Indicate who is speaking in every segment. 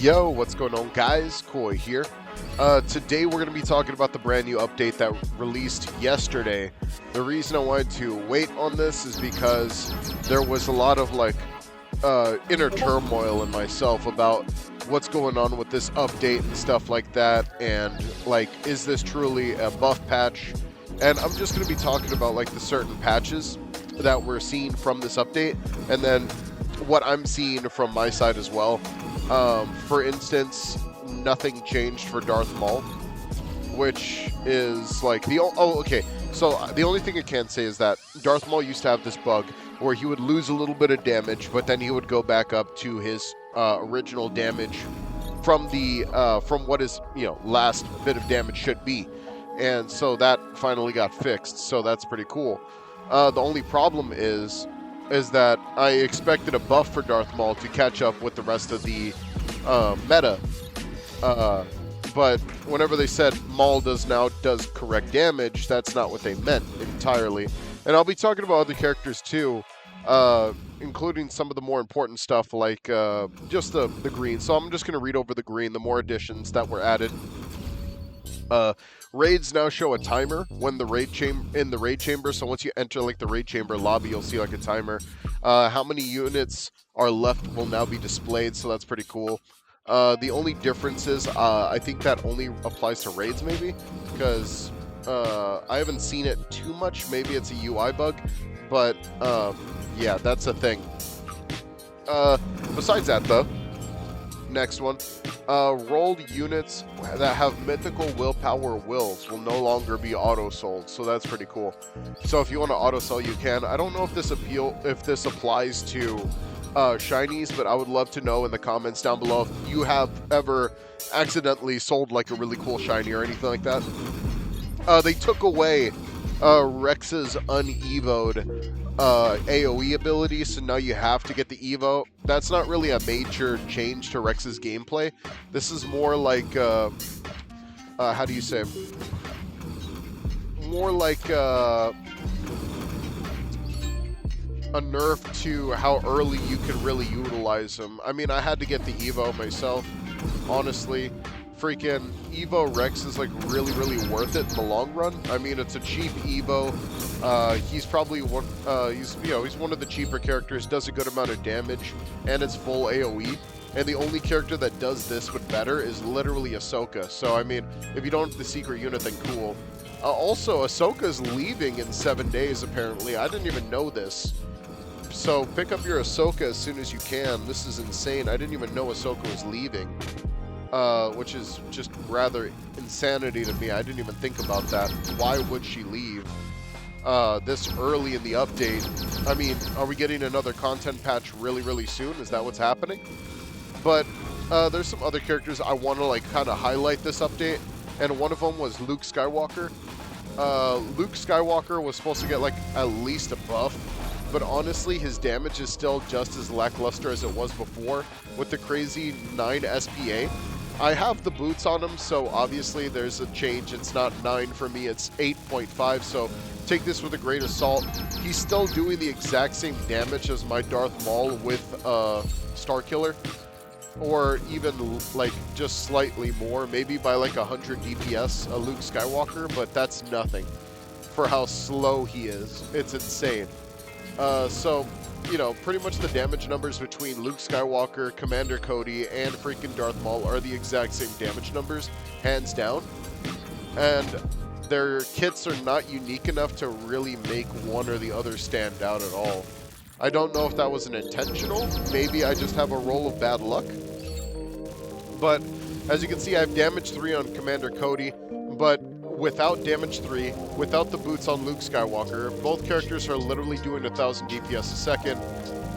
Speaker 1: Yo, what's going on, guys? Koi here. Today we're going to be talking about the brand new update that released yesterday. The reason I wanted to wait on this is because there was a lot of inner turmoil in myself about what's going on with this update and stuff like that, and is this truly a buff patch? And I'm just going to be talking about the certain patches that we're seeing from this update, and then what I'm seeing from my side as well. For instance, nothing changed for Darth Maul, which is okay. So the only thing I can say is that Darth Maul used to have this bug where he would lose a little bit of damage, but then he would go back up to his original damage from the from what his last bit of damage should be, and so that finally got fixed. So that's pretty cool. The only problem is that I expected a buff for Darth Maul to catch up with the rest of the meta. But whenever they said Maul does correct damage, that's not what they meant entirely. And I'll be talking about other characters too, including some of the more important stuff just the green. So I'm just going to read over the green, the more additions that were added. Raids now show a timer when the raid chamber. So once you enter the raid chamber lobby, you'll see a timer. How many units are left will now be displayed, so that's pretty cool. The only difference is I think that only applies to raids, maybe, because I haven't seen it too much. Maybe it's a UI bug, but yeah, that's a thing. Besides that, though, next one. Rolled units that have mythical willpower wills will no longer be auto-sold, so that's pretty cool. So if you want to auto-sell, you can. I don't know if this applies to shinies, but I would love to know in the comments down below if you have ever accidentally sold a really cool shiny or anything like that. They took away Rex's unevoed AoE ability, so now you have to get the Evo. That's not really a major change to Rex's gameplay. This is more how do you say? More a nerf to how early you can really utilize him. I mean, I had to get the Evo myself, honestly. Freaking Evo Rex is really worth it in the long run. I mean, it's a cheap Evo. He's probably one. He's one of the cheaper characters. Does a good amount of damage, and it's full AOE. And the only character that does this with better is literally Ahsoka. So I mean, if you don't have the secret unit, then cool. Also, Ahsoka's leaving in 7 days. Apparently, I didn't even know this. So pick up your Ahsoka as soon as you can. This is insane. I didn't even know Ahsoka was leaving. Which is just rather insanity to me. I didn't even think about that. Why would she leave this early in the update? I mean, are we getting another content patch really soon? Is that what's happening? But there's some other characters I want to kind of highlight this update, and one of them was Luke Skywalker. Luke Skywalker was supposed to get at least a buff, but honestly, his damage is still just as lackluster as it was before with the crazy 9 SPA. I have the boots on him, so obviously there's a change. It's not 9 for me, it's 8.5, so take this with a grain of salt. He's still doing the exact same damage as my Darth Maul with Starkiller, or even just slightly more, maybe by 100 DPS, a Luke Skywalker, but that's nothing for how slow he is. It's insane. So, pretty much the damage numbers between Luke Skywalker, Commander Cody, and freaking Darth Maul are the exact same damage numbers, hands down. And their kits are not unique enough to really make one or the other stand out at all. I don't know if that was an intentional. Maybe I just have a roll of bad luck. But as you can see, I have damage 3 on Commander Cody, but without damage 3, without the boots on Luke Skywalker, both characters are literally doing 1,000 DPS a second.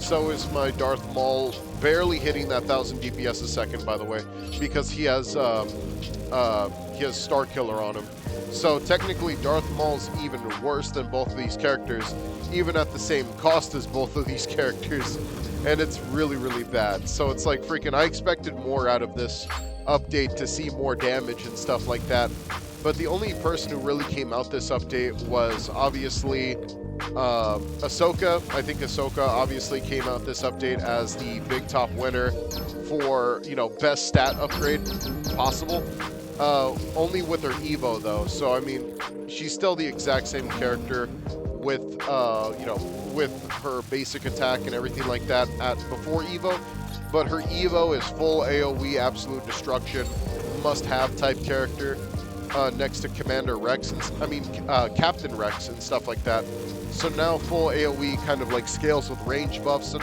Speaker 1: So is my Darth Maul, barely hitting that 1,000 DPS a second, by the way, because he has Starkiller on him. So technically, Darth Maul's even worse than both of these characters, even at the same cost as both of these characters, and it's really bad. So it's freaking, I expected more out of this update to see more damage and stuff like that. But the only person who really came out this update was obviously Ahsoka. I think Ahsoka obviously came out this update as the big top winner for, you know, best stat upgrade possible. Only with her Evo though, so I mean, she's still the exact same character with, you know, with her basic attack and everything like that at before Evo, but her Evo is full AoE absolute destruction, must-have type character, next to Commander Rex, and Captain Rex and stuff like that. So now full AoE kind of like scales with range buffs.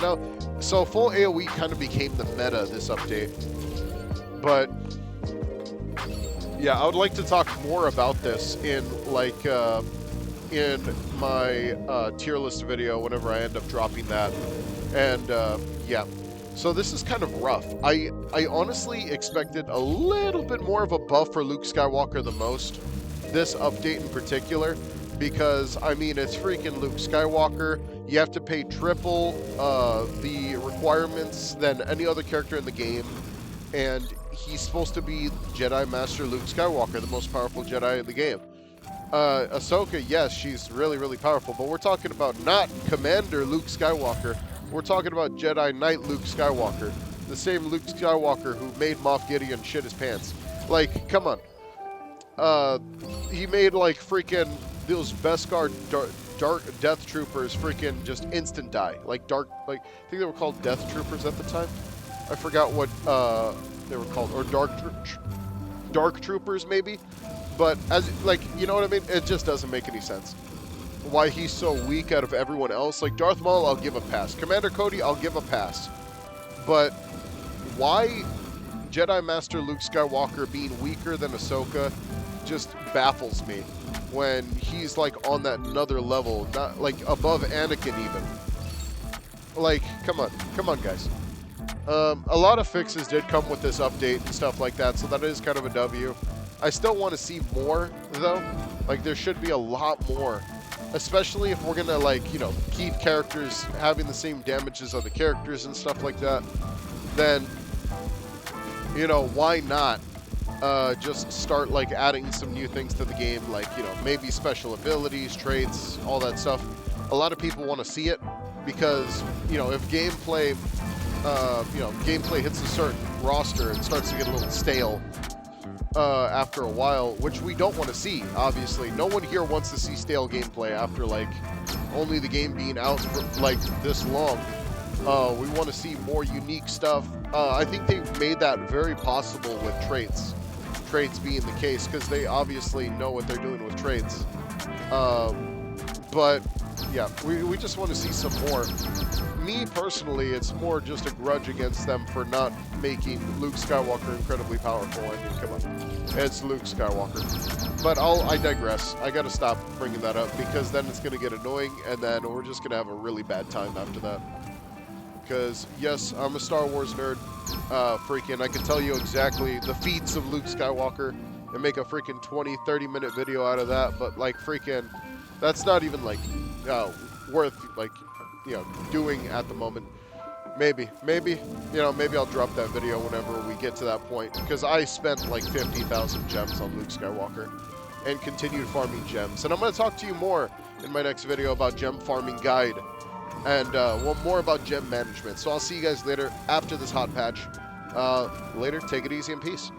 Speaker 1: So full AoE kind of became the meta this update. But yeah, I would like to talk more about this in like in my tier list video whenever I end up dropping that. And yeah, so this is kind of rough. I honestly expected a little bit more of a buff for Luke Skywalker the most, this update in particular, because I mean, it's freaking Luke Skywalker. You have to pay triple the requirements than any other character in the game, and he's supposed to be Jedi Master Luke Skywalker, the most powerful Jedi in the game. Ahsoka, yes, she's really, really powerful, but we're talking about not Commander Luke Skywalker. We're talking about Jedi Knight Luke Skywalker, the same Luke Skywalker who made Moff Gideon shit his pants. Like, come on. He made like freaking those Beskar dark Death Troopers freaking just instant die. Like I think they were called Death Troopers at the time. I forgot what they were called, or Dark Troopers maybe. But as like, you know what I mean? It just doesn't make any sense. Why he's so weak out of everyone else. Like Darth Maul, I'll give a pass. Commander Cody, I'll give a pass. But why Jedi Master Luke Skywalker being weaker than Ahsoka just baffles me when he's like on that another level, not like above Anakin even. Like, come on guys. A lot of fixes did come with this update and stuff like that, so that is kind of a W. I still want to see more though. Like, there should be a lot more, especially if we're gonna, like, you know, keep characters having the same damage as other characters and stuff like that. Then, you know, why not just start like adding some new things to the game, like, you know, maybe special abilities, traits, all that stuff. A lot of people want to see it because, you know, if gameplay hits a certain roster and starts to get a little stale after a while, which we don't want to see, obviously. No one here wants to see stale gameplay after, like, only the game being out for, like, this long. We want to see more unique stuff. I think they made that very possible with traits. Traits being the case, because they obviously know what they're doing with traits. But, yeah, we just want to see some more. Me, personally, it's more just a grudge against them for not making Luke Skywalker incredibly powerful. I mean, come on. It's Luke Skywalker. But I digress. I gotta stop bringing that up, because then it's gonna get annoying, and then we're just gonna have a really bad time after that. Because, yes, I'm a Star Wars nerd. Freaking, I can tell you exactly the feats of Luke Skywalker and make a freaking 20, 30-minute video out of that, but, like, freaking, that's not even, like, worth, like, you know, doing at the moment. Maybe, you know, maybe I'll drop that video whenever we get to that point, because I spent like 50,000 gems on Luke Skywalker and continued farming gems. And I'm going to talk to you more in my next video about gem farming guide and more about gem management. So I'll see you guys later after this hot patch. Later, take it easy and peace.